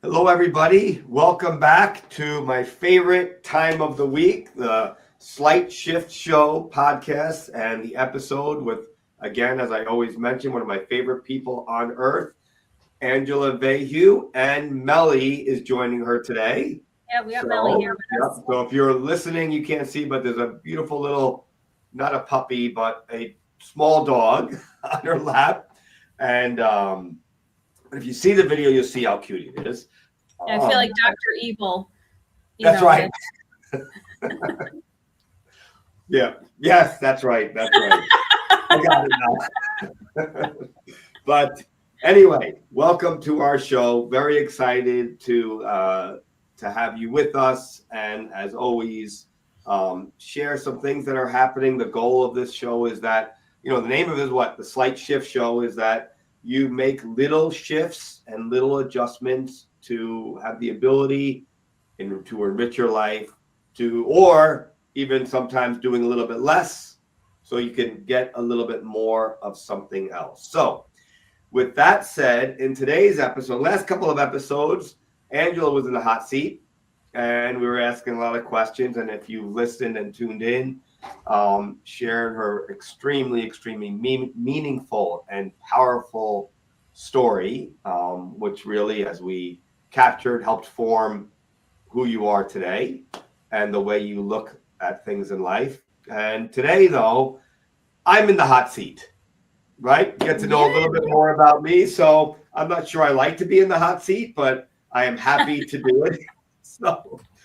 Hello, everybody. Welcome back to my favorite time of the week, the Slight Shift Show podcast and the episode with, again, as I always mention, one of my favorite people on earth, Angela Vahue, and Melly is joining her today. Yeah, we got Melly here with us. So if you're listening, you can't see, but there's a beautiful little, not a puppy, but a small dog on her lap. And if you see the video, you'll see how cute it is. Yeah, I feel like Dr. Evil. That's right. Yeah. Yes, that's right. That's right. I got it now. But anyway, welcome to our show. Very excited to have you with us, and as always, share some things that are happening. The goal of this show is that, the name of it is what? The Slight Shift Show is that you make little shifts and little adjustments to have the ability to enrich your life, or even sometimes doing a little bit less so you can get a little bit more of something else. So with that said, in today's episode, last couple of episodes, Angela was in the hot seat and we were asking a lot of questions. And if you listened and tuned in, shared her extremely meaningful and powerful story, which really, as we captured, helped form who you are today and the way you look at things in life. And today, though, I'm in the hot seat, right? Get to know a little bit more about me. So I'm not sure I like to be in the hot seat, but I am happy to do it.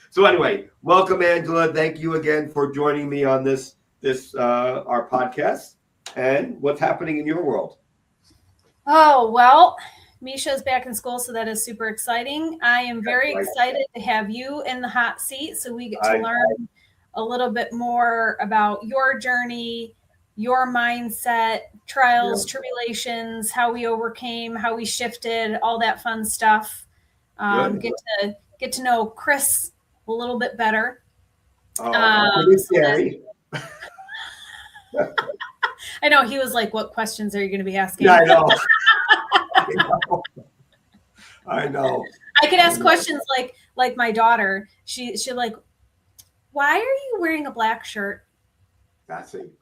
So anyway, welcome, Angela. Thank you again for joining me on this our podcast. And what's happening in your world? Oh, well, Misha's back in school, so that is super exciting. I am very excited to have you in the hot seat so we get to learn a little bit more about your journey, your mindset, trials, tribulations, how we overcame, how we shifted, all that fun stuff. Get to know Chris a little bit better. Scary. I know, he was like, what questions are you going to be asking? Yeah, I know. I know. I could ask questions like my daughter. She'll like, why are you wearing a black shirt? That's a great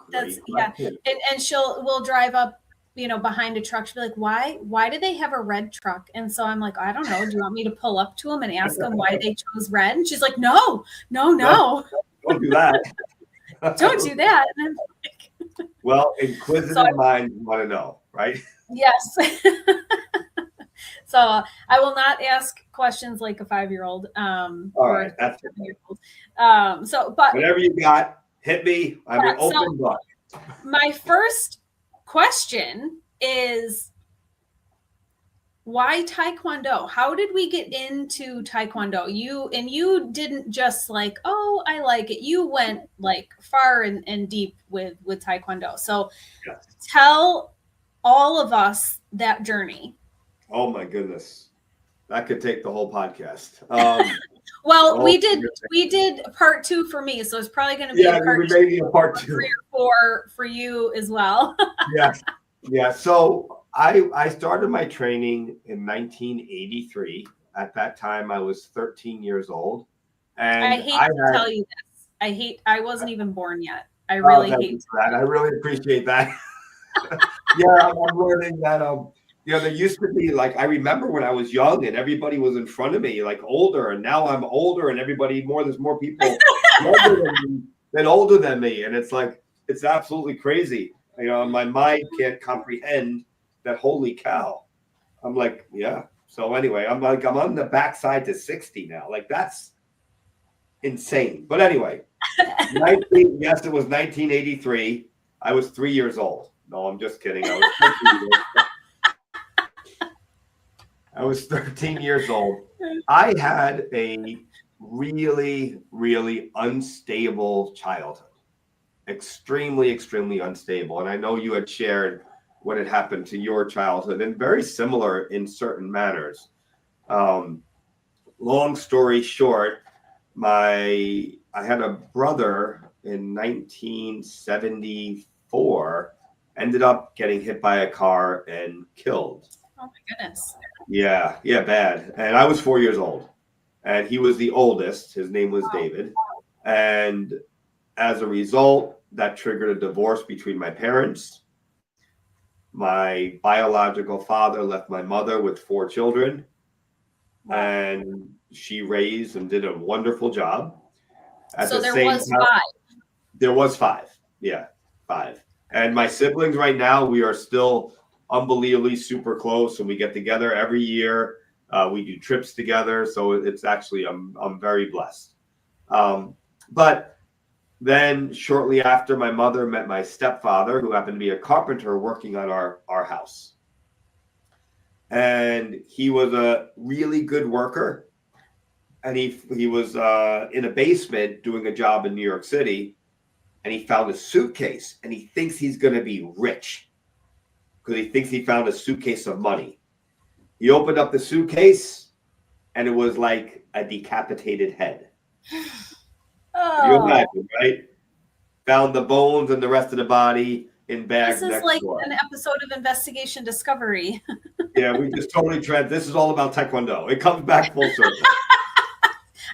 question. And we'll drive up, behind a truck. She'll be like, why do they have a red truck? And so I'm like, I don't know. Do you want me to pull up to them and ask them why they chose red? And she's like, no. Don't do that. Don't do that. And I'm like, well, inquisitive minds want to know, right? Yes. So I will not ask questions like a 5-year-old. All right, that's 7-year-old. But whatever you got, hit me. I'm an open book. My first question is, why Taekwondo? How did we get into Taekwondo? You didn't just like, oh, I like it. You went like far and deep with Taekwondo. So tell all of us that journey. Oh my goodness, that could take the whole podcast. Well, we did part 2 for me, so it's probably going to be a part 2 3 or 4 for you as well. Yeah. So I started my training in 1983. At that time, I was 13 years old, and I hate to tell you this. I wasn't even born yet. I really hate that. I really appreciate that. Yeah, I'm learning that. There used to be, like, I remember when I was young and everybody was in front of me, like older, and now I'm older and there's more people older than me. And it's like, it's absolutely crazy. My mind can't comprehend that, holy cow. I'm like, yeah. So anyway, I'm on the backside to 60 now. Like, that's insane. But anyway, yes, it was 1983. I was 3 years old. No, I'm just kidding. I was 13 years old. I had a really, really unstable childhood. Extremely, extremely unstable. And I know you had shared what had happened to your childhood, and very similar in certain manners. Long story short, I had a brother in 1974, ended up getting hit by a car and killed. Oh my goodness. Yeah, yeah, bad. And I was 4 years old, and he was the oldest. His name was Wow. David. And as a result, that triggered a divorce between my parents. My biological father left my mother with 4 children, Wow. and she raised and did a wonderful job. At So the there same was time, five. there was five. Yeah, five. And my siblings right now, we are still unbelievably super close, and we get together every year. We do trips together, so it's actually I'm very blessed. But then shortly after, my mother met my stepfather, who happened to be a carpenter working on our house, and he was a really good worker. And he was in a basement doing a job in New York City, and he found a suitcase, and he thinks he's going to be rich because he thinks he found a suitcase of money. He opened up the suitcase, and it was like a decapitated head. You Oh, imagine, right? Found the bones and the rest of the body in bags this is next like door. an episode of Investigation Discovery. Yeah, we just totally this is all about Taekwondo. It comes back full circle.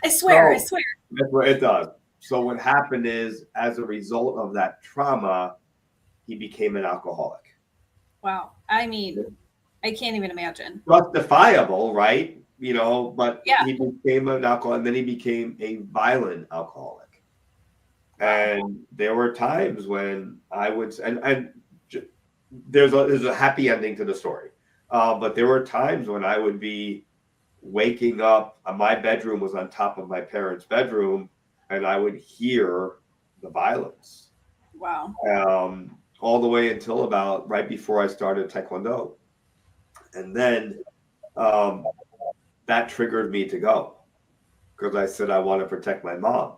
I swear. That's what it does. So what happened is, as a result of that trauma, he became an alcoholic. Wow. I mean, I can't even imagine. Justifiable, right? But Yeah. he became an alcoholic, and then he became a violent alcoholic. Wow. And there were times when I would, and there's a happy ending to the story, but there were times when I would be waking up. My bedroom was on top of my parents' bedroom, and I would hear the violence. Wow. All the way until about right before I started Taekwondo. And then that triggered me to go, because I said I want to protect my mom.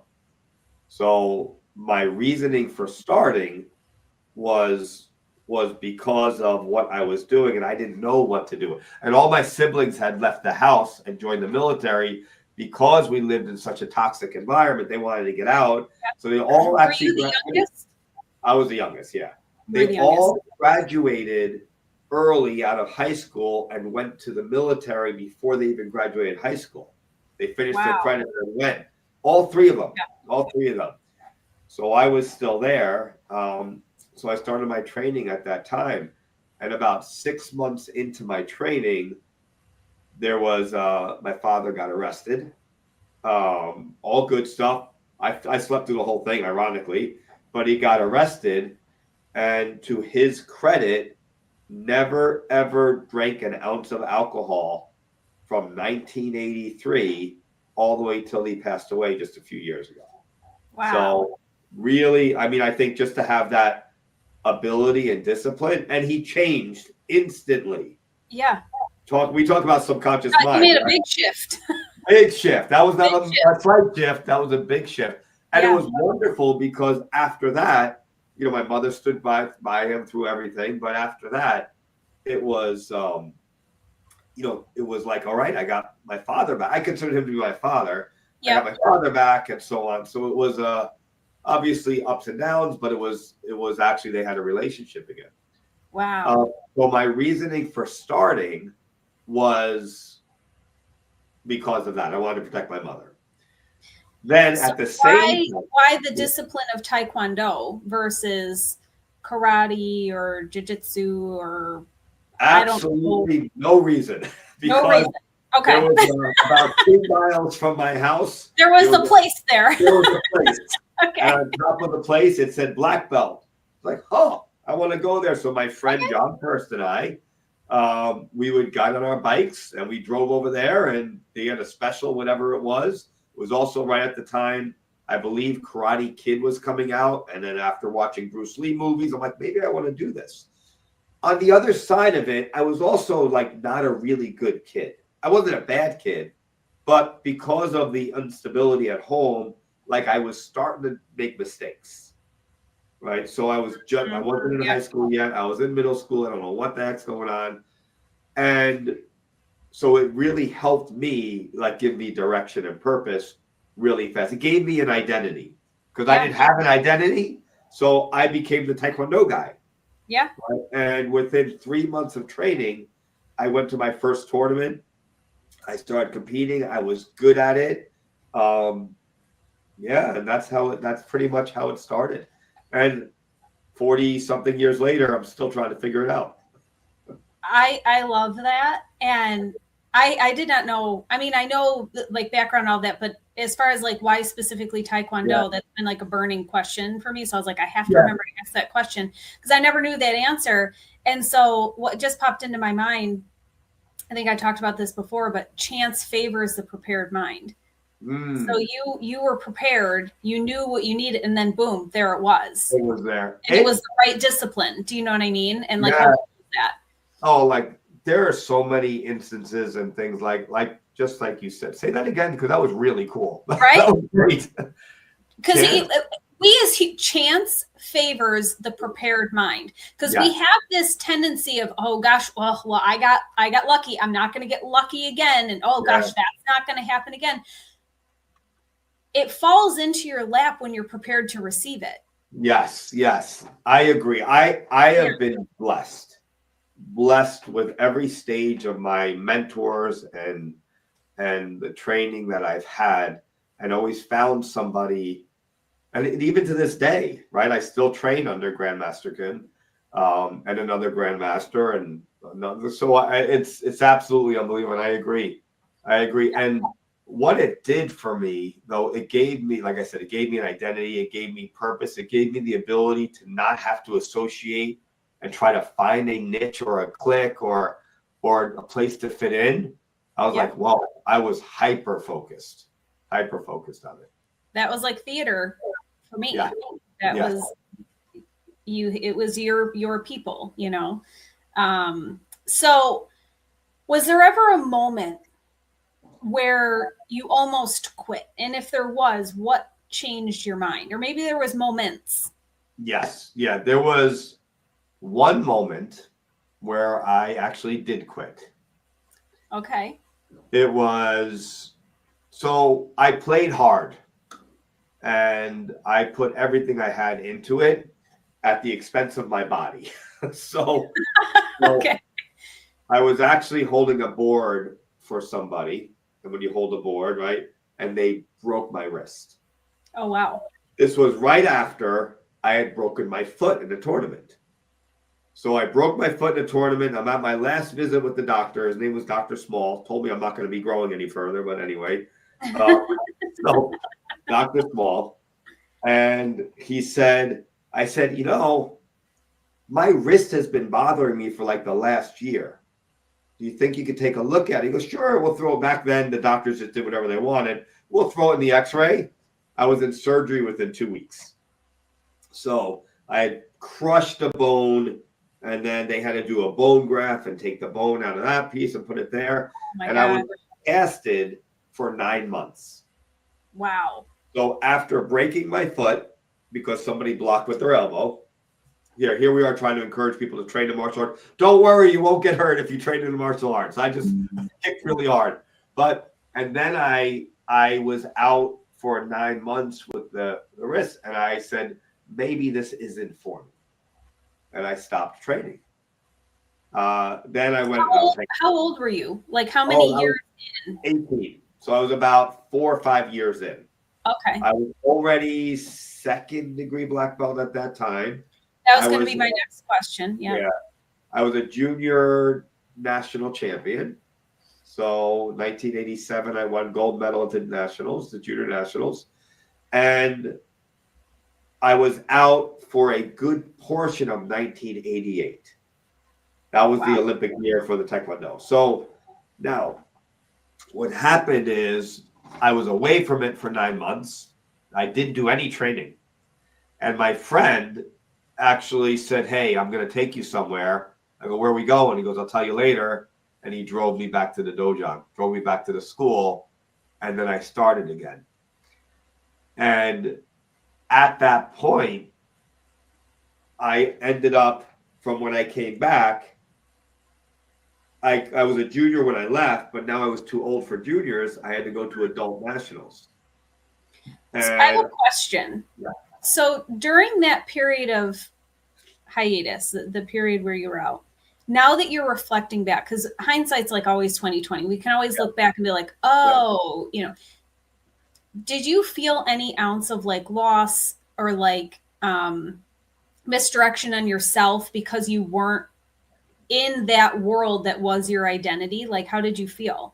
So my reasoning for starting was because of what I was doing, and I didn't know what to do. And all my siblings had left the house and joined the military because we lived in such a toxic environment. They wanted to get out, so they all actually. Were you the youngest? I was the youngest. Yeah, The all graduated early out of high school and went to the military before they even graduated high school. They finished their credit and went. All three of them. Yeah. All three of them. So I was still there. So I started my training at that time. And about 6 months into my training, there was my father got arrested. All good stuff. I slept through the whole thing, ironically, but he got arrested. And to his credit, never ever drank an ounce of alcohol from 1983 all the way till he passed away just a few years ago. Wow. So really, I mean, I think just to have that ability and discipline, and he changed instantly. Yeah. We talk about subconscious mind. He made a big shift. Big shift. That was not a slight shift. That was a big shift. And it was wonderful because after that, my mother stood by him through everything. But after that, it was, it was like, all right, I got my father back. I considered him to be my father. I got my father back, and so on. So it was obviously ups and downs, but it was actually, they had a relationship again. Wow. So my reasoning for starting was because of that. I wanted to protect my mother. Then at the same time, why the discipline of Taekwondo versus karate or jiu-jitsu or absolutely no reason. Because no reason. Okay. There was about 2 miles from my house. There was a place there. There was a place. Okay. And on top of the place, it said black belt. Like, oh, I want to go there. So my friend John Hurst and I, we would get on our bikes and we drove over there, and they had a special, whatever it was. It was also right at the time, I believe, Karate Kid was coming out. And then after watching Bruce Lee movies, I'm like, maybe I want to do this. On the other side of it, I was also like not a really good kid. I wasn't a bad kid, but because of the instability at home, like I was starting to make mistakes, right? So I wasn't in high school yet. I was in middle school. I don't know what the heck's going on. And so it really helped me, like, give me direction and purpose really fast. It gave me an identity because I didn't have an identity. So I became the Taekwondo guy. Yeah. Right? And within 3 months of training, I went to my first tournament. I started competing. I was good at it. Yeah, and that's pretty much how it started. And 40 something years later, I'm still trying to figure it out. I love that. And I did not know. I mean, I know like background, all that, but as far as like why specifically Taekwondo, that's been like a burning question for me. So I was like, I have to remember to ask that question because I never knew that answer. And so what just popped into my mind, I think I talked about this before, but chance favors the prepared mind. So you were prepared, you knew what you needed, and then boom, there it was. It was there. And it was the right discipline. Do you know what I mean? And like how that. Oh, like there are so many instances and things like just like you said. Say that again because that was really cool. Right? That was great. Because we as chance favors the prepared mind because we have this tendency of, oh gosh, well I got lucky, I'm not going to get lucky again, and oh gosh, that's not going to happen again. It falls into your lap when you're prepared to receive it. Yes, I agree. I have been blessed with every stage of my mentors and the training that I've had, and always found somebody. And even to this day, right? I still train under Grandmaster Kin, and another Grandmaster, and another. So it's absolutely unbelievable. And I agree. And what it did for me, though, it gave me, like I said, it gave me an identity. It gave me purpose. It gave me the ability to not have to associate and try to find a niche or a clique or a place to fit in. I was like, whoa, I was hyper focused on it. That was like theater for me. Yeah. That was you. It was your people, you know. So was there ever a moment where you almost quit? And if there was, what changed your mind? Or maybe there was moments. Yes. Yeah. There was one moment where I actually did quit. Okay. It was, so I played hard and I put everything I had into it at the expense of my body. so okay. I was actually holding a board for somebody. And when you hold a board, right? And they broke my wrist. Oh, wow. This was right after I had broken my foot in a tournament. So I broke my foot in a tournament. I'm at my last visit with the doctor. His name was Dr. Small. Told me I'm not going to be growing any further. But anyway, so Dr. Small. And he said, I said, my wrist has been bothering me for like the last year. Do you think you could take a look at it? He goes, sure, we'll throw it. Back then, the doctors just did whatever they wanted. We'll throw it in the x-ray. I was in surgery within 2 weeks. So I had crushed a bone, and then they had to do a bone graft and take the bone out of that piece and put it there. I was casted for 9 months. Wow. So after breaking my foot because somebody blocked with their elbow, here we are trying to encourage people to train in martial arts. Don't worry, you won't get hurt if you train in the martial arts. I just kicked really hard. And then I was out for 9 months with the wrist, and I said, maybe this isn't for me. And I stopped training. Then I went. How old were you? Like how many years in? 18. So I was about 4 or 5 years in. Okay. I was already second degree black belt at that time. That was going to be my next question. Yeah. I was a junior national champion. So 1987, I won gold medal at the nationals, the junior nationals. And I was out for a good portion of 1988. That was the Olympic year for the Taekwondo. So now what happened is I was away from it for 9 months. I didn't do any training. And my friend actually said, hey, I'm going to take you somewhere. I go, where are we going? He goes, I'll tell you later. And he drove me back to the dojo, drove me back to the school. And then I started again. And at that point, I ended up, from when I came back, I was a junior when I left, but now I was too old for juniors. I had to go to adult nationals. So I have a question. Yeah. So during that period of hiatus, the period where you were out, now that you're reflecting back, because hindsight's like always 2020, we can always look back and be like, oh, did you feel any ounce of like loss or like misdirection on yourself because you weren't in that world that was your identity? Like, how did you feel?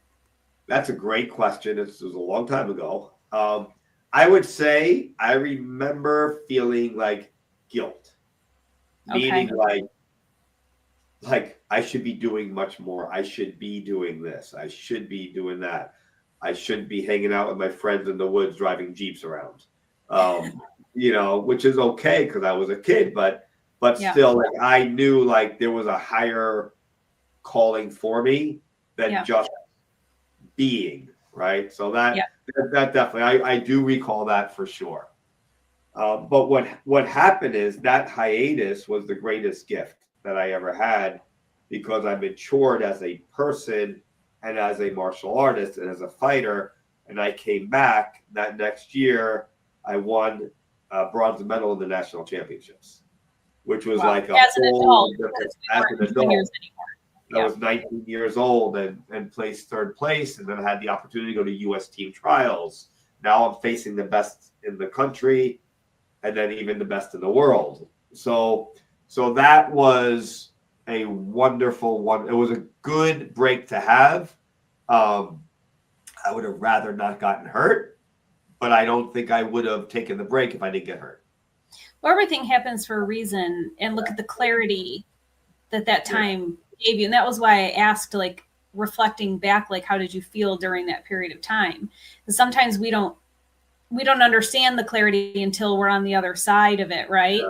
That's a great question. This was a long time ago. I would say I remember feeling like guilt, meaning like I should be doing much more. I should be doing this. I should be doing that. I should be hanging out with my friends in the woods, driving Jeeps around. Which is okay because I was a kid, but still, like I knew like there was a higher calling for me than just being, right? So that definitely, I do recall that for sure. But what happened is that hiatus was the greatest gift that I ever had because I matured as a person and as a martial artist and as a fighter. And I came back that next year. I won a bronze medal in the national championships, which was like a whole different as an adult. I was 19 years old and placed third place, and then I had the opportunity to go to U.S. team trials. Now I'm facing the best in the country, and then even the best in the world. So that was a wonderful one. It was a good break to have. I would have rather not gotten hurt, but I don't think I would have taken the break if I didn't get hurt. Well, everything happens for a reason, and look at the clarity that time gave you. And that was why I asked, like, reflecting back, like, how did you feel during that period of time? Because sometimes we don't understand the clarity until we're on the other side of it, right?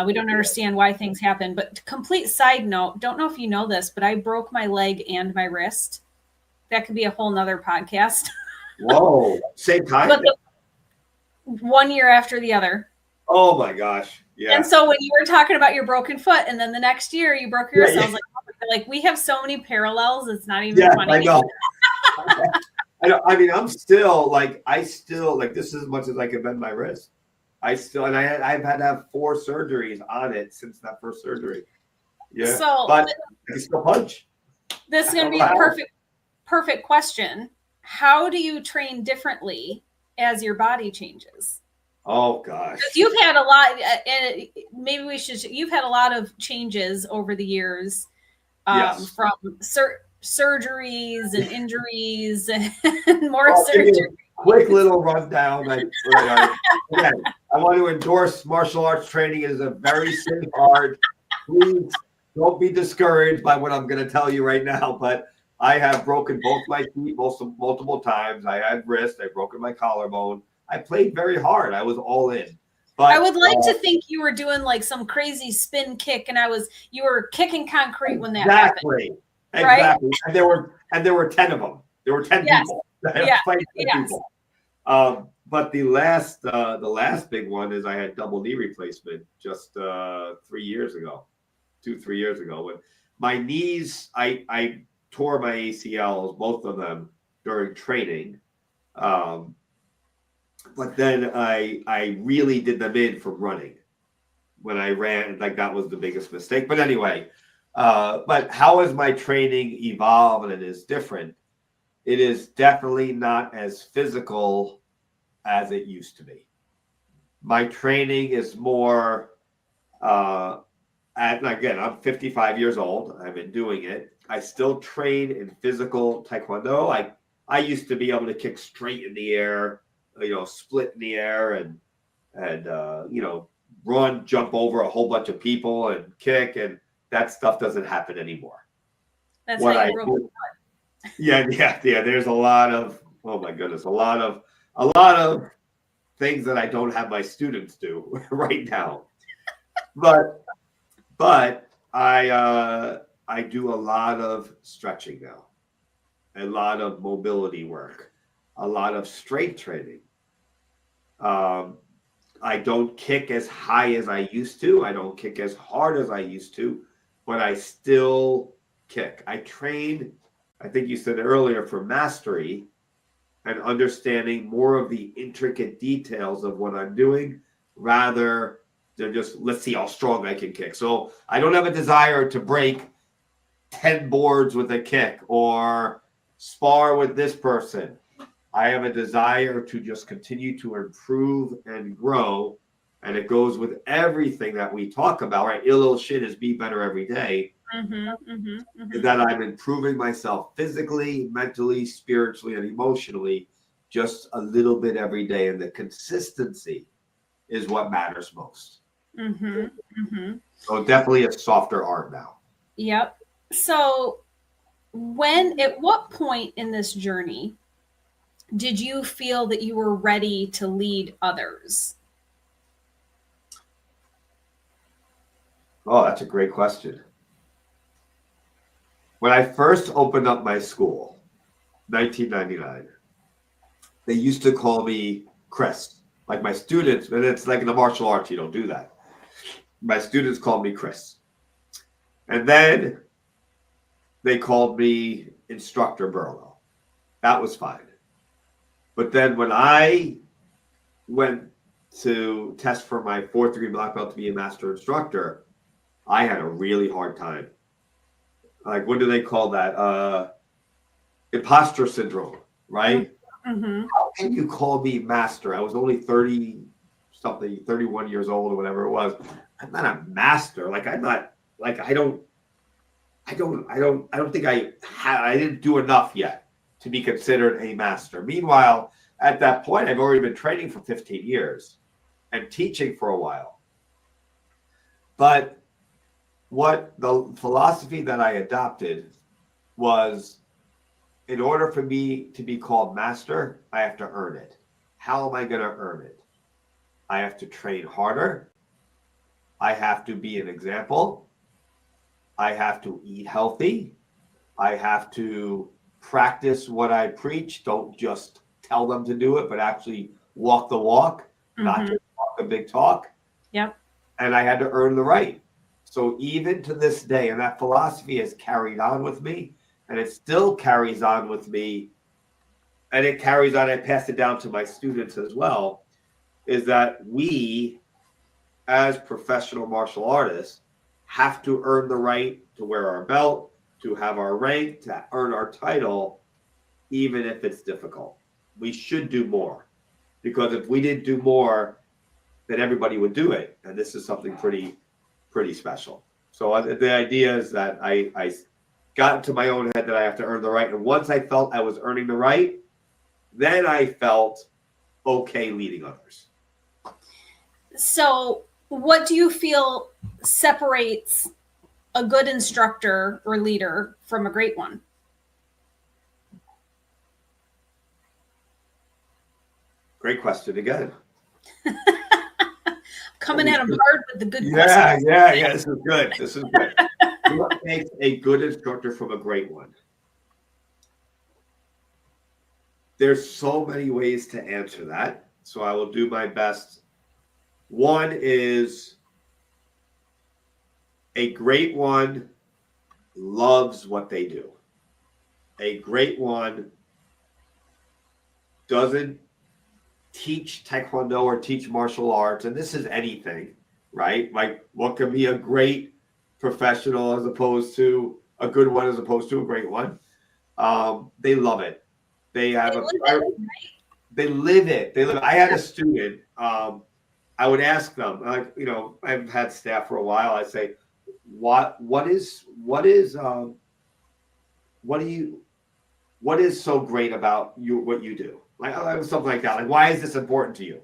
We don't understand why things happen. But complete side note, don't know if you know this, but I broke my leg and my wrist. That could be a whole nother podcast. Whoa, same time? But 1 year after the other. Oh my gosh. Yeah. And so when you were talking about your broken foot and then the next year you broke your wrist, I was like, we have so many parallels. It's not even funny. I know. I know. I mean, I still like this as much as I can bend my wrist. I've had to have 4 surgeries on it since that first surgery. Yeah. So, but I can still punch. This is going to be a perfect question. How do you train differently as your body changes? Oh gosh. You've had a lot, and maybe you've had a lot of changes over the years, from surgeries and injuries and more surgery. Quick little rundown. I want to endorse martial arts training. It is a very safe art. Please don't be discouraged by what I'm going to tell you right now, but I have broken both my feet multiple times. I had wrist. I've broken my collarbone. I played very hard. I was all in. But I would like to think you were doing like some crazy spin kick, and you were kicking concrete when that happened. Exactly. Right? And there were 10 of them. There were 10 people. People. But the last big one is I had double knee replacement just 3 years ago, 2-3 years ago. When my knees, I tore my ACLs, both of them during training. But then I really did them in from running. When I ran, like that was the biggest mistake. But anyway, but how has my training evolved and it is different? It is definitely not as physical as it used to be. My training is more, and again, I'm 55 years old. I've been doing it. I still train in physical Taekwondo. I used to be able to kick straight in the air, split in the air and run, jump over a whole bunch of people and kick, and that stuff doesn't happen anymore. That's what how you broke. Yeah. There's a lot of, oh my goodness, a lot of things that I don't have my students do right now. But I do a lot of stretching now, a lot of mobility work, a lot of strength training. I don't kick as high as I used to. I don't kick as hard as I used to, but I still kick. I train, I think you said earlier, for mastery and understanding more of the intricate details of what I'm doing rather than just, let's see how strong I can kick. So I don't have a desire to break 10 boards with a kick or spar with this person. I have a desire to just continue to improve and grow. And it goes with everything that we talk about, right? Ill little shit is be better every day. Is that I'm improving myself physically, mentally, spiritually, and emotionally just a little bit every day. And the consistency is what matters most. So definitely a softer art now. Yep. So at what point in this journey did you feel that you were ready to lead others? Oh, that's a great question. When I first opened up my school, 1999, they used to call me Chris. Like my students, and it's like in the martial arts, you don't do that. My students called me Chris. And then they called me Instructor Burlow. That was fine. But then when I went to test for my 4th degree black belt to be a master instructor, I had a really hard time. Like, what do they call that? Imposter syndrome, right? How can you call me master? I was only 30 something, 31 years old or whatever it was. I'm not a master. Like, I'm not, like, I don't think I didn't do enough yet to be considered a master. Meanwhile, at that point, I've already been training for 15 years and teaching for a while. But what the philosophy that I adopted was, in order for me to be called master, I have to earn it. How am I going to earn it? I have to train harder. I have to be an example. I have to eat healthy. I have to practice what I preach. Don't just tell them to do it, but actually walk the walk, not just talk the big talk. Yep. And I had to earn the right. So even to this day, and that philosophy has carried on with me, and it still carries on with me, and it carries on, I pass it down to my students as well, is that we, as professional martial artists, have to earn the right to wear our belt, to have our rank, to earn our title, even if it's difficult. We should do more, because if we didn't do more, then everybody would do it. And this is something pretty special. So the idea is that I got into my own head that I have to earn the right. And once I felt I was earning the right, then I felt okay leading others. So what do you feel separates a good instructor or leader from a great one? Great question again. Coming at them hard with the good questions. Yeah. This is good. What makes a good instructor from a great one? There's so many ways to answer that, so I will do my best. One is, a great one loves what they do. A great one doesn't teach Taekwondo or teach martial arts, and this is anything, right? Like, what can be a great professional as opposed to a good one as opposed to a great one? They love it. They live it. I had a student. I would ask them, I've had staff for a while. I say, what is so great about you, what you do? Like, something like that. Like, why is this important to you?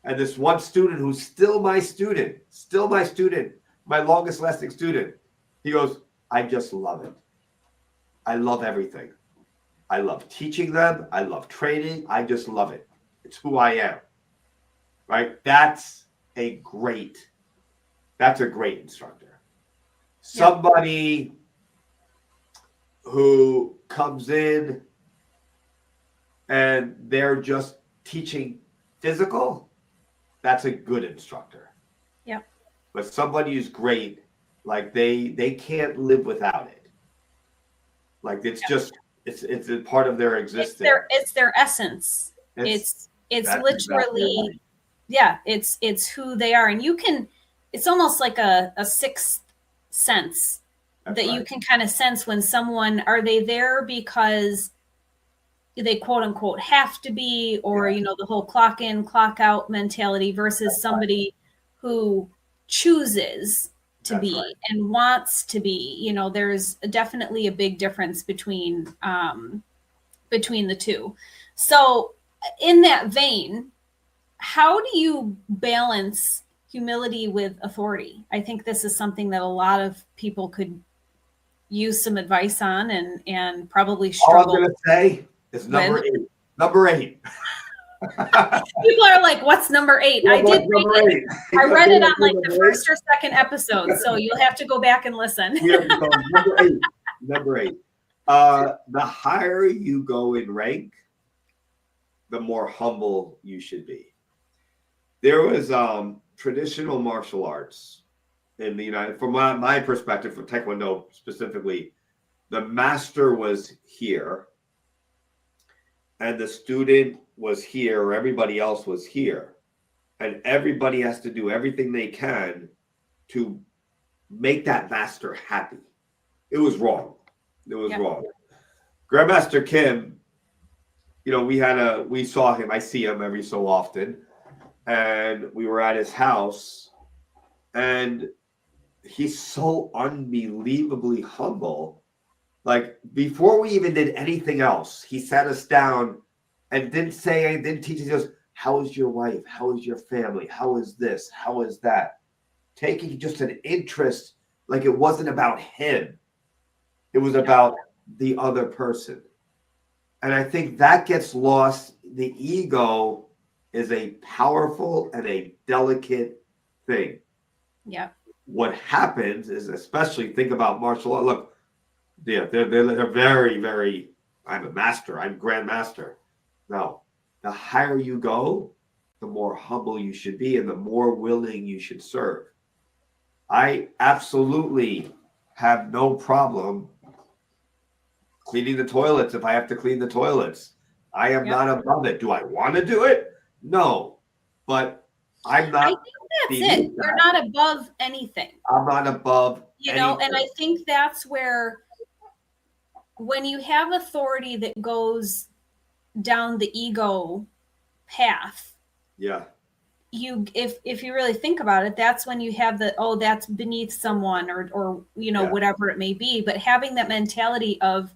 And this one student, who's still my student, my longest lasting student, he goes, I just love it. I love everything. I love teaching them. I love training. I just love it. It's who I am. Right? That's a great instructor. Somebody who comes in and they're just teaching physical, that's a good instructor. Yep. But somebody who's great, like they can't live without it. Like, it's just it's a part of their existence. It's their essence. It's literally exactly it's who they are. And it's almost like a sixth sense that you can kind of sense when someone, are they there because they quote unquote have to be, or, the whole clock in, clock out mentality versus somebody who chooses to be and wants to be. There's definitely a big difference between the two. So in that vein, how do you balance humility with authority? I think this is something that a lot of people could use some advice on and probably struggle. All I'm going to say is number 8. Number 8. People are like, what's number 8? I did read it. I read it on like the first or second episode, so you'll have to go back and listen. Number 8. The higher you go in rank, the more humble you should be. There was traditional martial arts in the United, from my perspective, for Taekwondo specifically, the master was here and the student was here, or everybody else was here. And everybody has to do everything they can to make that master happy. It was wrong. It was wrong. Grandmaster Kim, we saw him. I see him every so often. And we were at his house. And he's so unbelievably humble. Like, before we even did anything else, he sat us down and didn't say anything, didn't teach us. He goes, how is your wife? How is your family? How is this? How is that? Taking just an interest, like it wasn't about him. It was about the other person. And I think that gets lost. The ego is a powerful and a delicate thing. Yeah. What happens is, especially think about martial art. Look, they're very, very, I'm a master, I'm grandmaster. No, the higher you go, the more humble you should be and the more willing you should serve. I absolutely have no problem cleaning the toilets if I have to clean the toilets. I am not above it. Do I want to do it? No, but I'm not. I think that's it. You're not above anything. I'm not above anything. And I think that's where, when you have authority that goes down the ego path, if you really think about it, that's when you have that's beneath someone or whatever it may be. But having that mentality of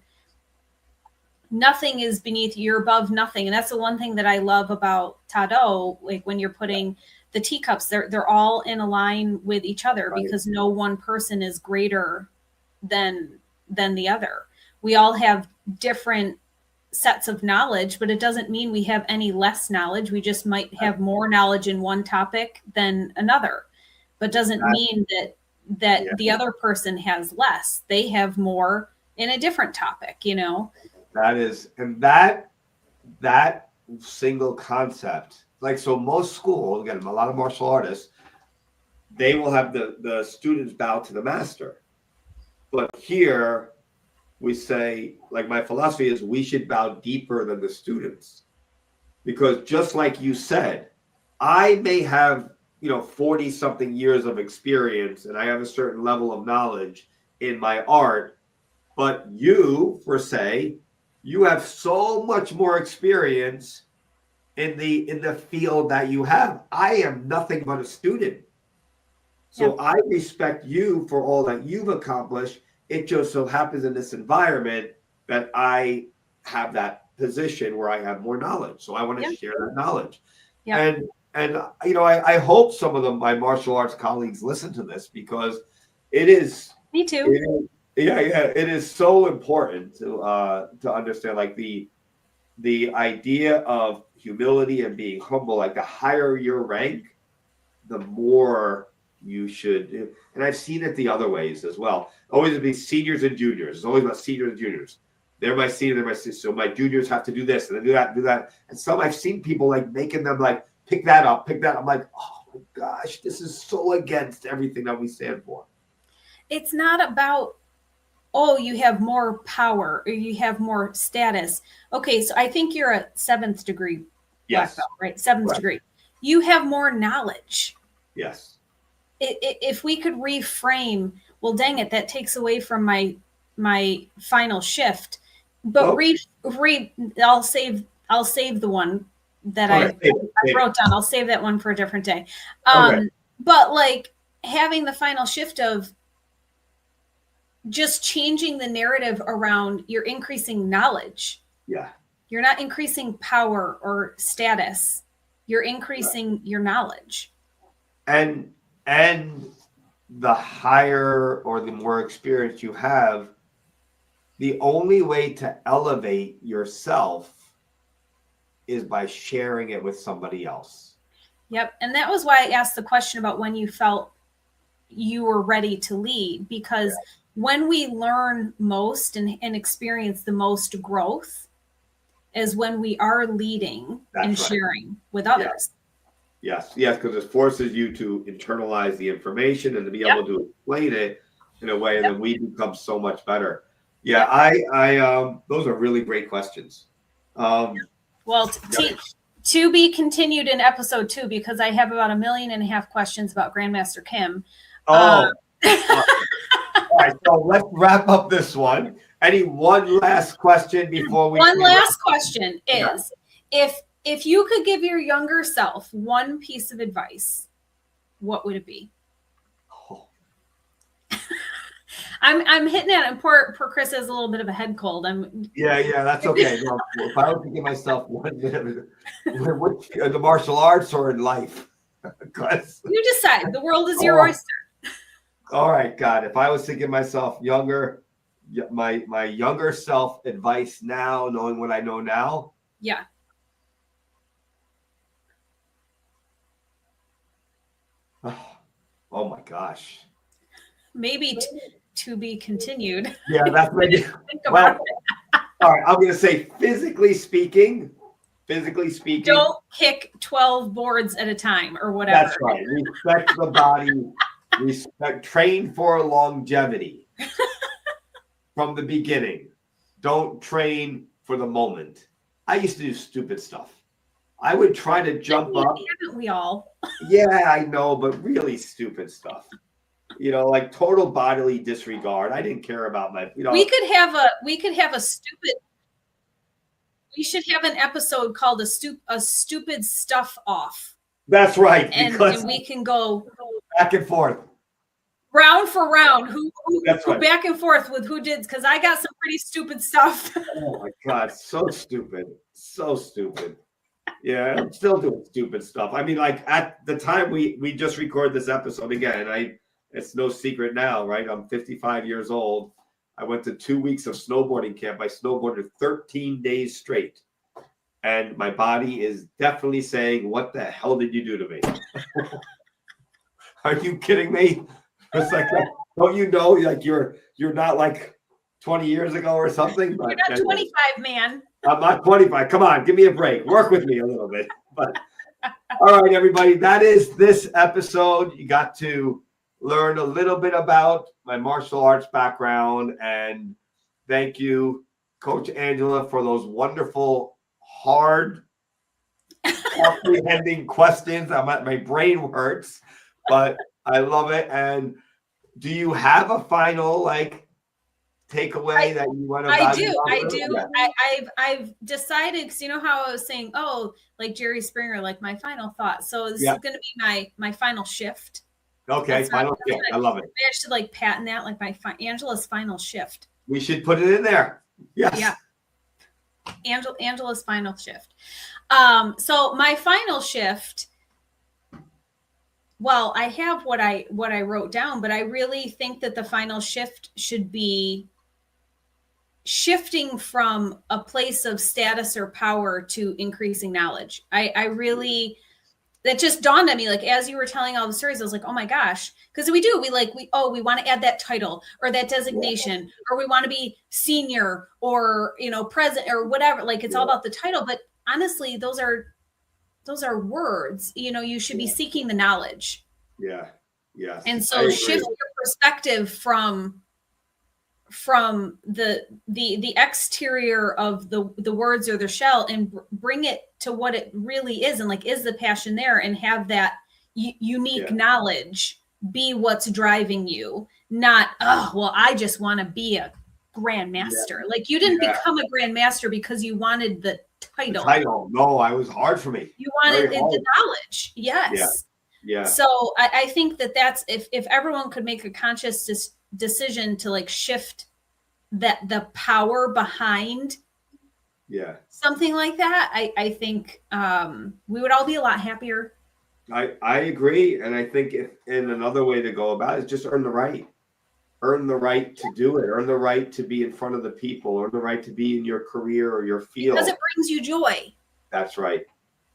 nothing is beneath, you're above nothing. And that's the one thing that I love about Taekwondo, like when you're putting the teacups, they're all in a line with each other, because no one person is greater than the other. We all have different sets of knowledge, but it doesn't mean we have any less knowledge. We just might have more knowledge in one topic than another, but doesn't mean that the other person has less. They have more in a different topic, That is, and that single concept, like, so most schools, again, a lot of martial artists, they will have the students bow to the master. But here we say, like, my philosophy is we should bow deeper than the students. Because just like you said, I may have, 40 something years of experience and I have a certain level of knowledge in my art, but you, per se, you have so much more experience in the field that you have. I am nothing but a student. So I respect you for all that you've accomplished. It just so happens in this environment that I have that position where I have more knowledge. So I want to share that knowledge. Yeah. And I hope some of my martial arts colleagues listen to this, because it is. Me too. It is so important to understand, like, the idea of humility and being humble. Like, the higher your rank, the more you should. And I've seen it the other ways as well. Always be seniors and juniors. It's always about seniors and juniors. They're my senior, they're my senior. So my juniors have to do this and then do that. And some I've seen people like making them like pick that up. I'm like, oh my gosh, this is so against everything that we stand for. It's not about, you have more power or you have more status. Okay, so I think you're a 7th degree black belt, right? 7th degree. You have more knowledge. Yes. If we could reframe, well, dang it, that takes away from my final shift. But I'll save the one that I wrote down. I'll save that one for a different day. But like having the final shift of just changing the narrative around, you're increasing knowledge. Yeah. You're not increasing power or status. You're increasing your knowledge. And the higher or the more experience you have, the only way to elevate yourself is by sharing it with somebody else. Yep. And that was why I asked the question about when you felt you were ready to lead, because when we learn most and experience the most growth is when we are leading and sharing with others. Yes, because it forces you to internalize the information and to be able to explain it in a way that we become so much better. Yeah, I those are really great questions. Well, to be continued in episode 2, because I have about 1.5 million questions about Grandmaster Kim. All right, so let's wrap up this one. One last question before we? One last question is, if you could give your younger self one piece of advice, what would it be? Oh. I'm hitting it, and poor Chris has a little bit of a head cold. Yeah, that's okay. No, if I was to give myself one, which the martial arts or in life? You decide. The world is your oyster. All right, God. If I was to give myself my younger self advice now, knowing what I know now. Yeah. Oh my gosh. Maybe to be continued. Yeah, that's maybe. Think about it. All right, I'm going to say physically speaking. Don't kick 12 boards at a time or whatever. That's right. Respect the body. Train for longevity from the beginning. Don't train for the moment. I used to do stupid stuff. I would try to jump up. Haven't we all? Yeah, I know, but really stupid stuff. Like total bodily disregard. I didn't care about my. We could have a stupid. We should have an episode called a stupid stuff off. That's right. And we can go back and forth. Round for round, who right. Back and forth with who did, because I got some pretty stupid stuff. Oh my God, so stupid. Yeah, I'm still doing stupid stuff. I mean, like at the time we just recorded this episode again. It's no secret now, right? I'm 55 years old. I went to 2 weeks of snowboarding camp. I snowboarded 13 days straight. And my body is definitely saying, what the hell did you do to me? Are you kidding me? It's like, don't you know, like you're not like 20 years ago or something? But you're not 25, man. I'm not 25. Come on, give me a break. Work with me a little bit. But all right, everybody, that is this episode. You got to learn a little bit about my martial arts background. And thank you, Coach Angela, for those wonderful, hard, comprehending questions. My brain hurts, but I love it. And do you have a final takeaway that you want to? I do. Yeah. I've decided, because you know how I was saying, like Jerry Springer, like my final thought. So this is going to be my final shift. Okay, final shift. I love it. I should patent that, like Angela's final shift. We should put it in there. Yes. Yeah. Angela's final shift. So my final shift. Well, I have what I wrote down, but I really think that the final shift should be shifting from a place of status or power to increasing knowledge. I really, that just dawned on me, like, as you were telling all the stories, I was like, oh my gosh. Because we want to add that title or that designation, or we want to be senior or, president or whatever. Like, it's all about the title. But honestly, those are words. You should be seeking the knowledge. Yeah. Yes. And so shift your perspective from the exterior of the words or the shell and bring it to what it really is, and is the passion there, and have that unique knowledge be what's driving you, not, oh, well, I just want to be a grandmaster. Like you didn't become a grandmaster because you wanted the title. The title. No, it was hard for me. You wanted the knowledge. Yes. Yeah. So I think that's if everyone could make a conscious decision to like shift the power behind something like that, I think we would all be a lot happier. I agree. And I think and another way to go about it is just earn the right. Earn the right to do it. Earn the right to be in front of the people. Earn the right to be in your career or your field. Because it brings you joy. That's right.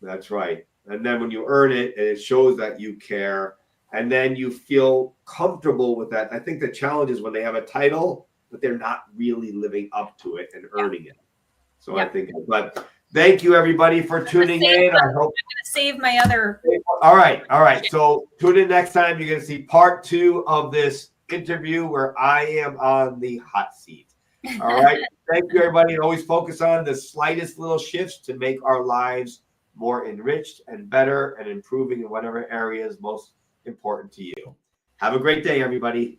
That's right. And then when you earn it, it shows that you care. And then you feel comfortable with that. I think the challenge is when they have a title, but they're not really living up to it and earning it. So I think, but thank you everybody for tuning in. I hope I'm going to save my other. All right. All right. So tune in next time. You're going to see part 2 of this interview where I am on the hot seat. All right. Thank you, everybody. And always focus on the slightest little shifts to make our lives more enriched and better and improving in whatever area is most important to you. Have a great day, everybody.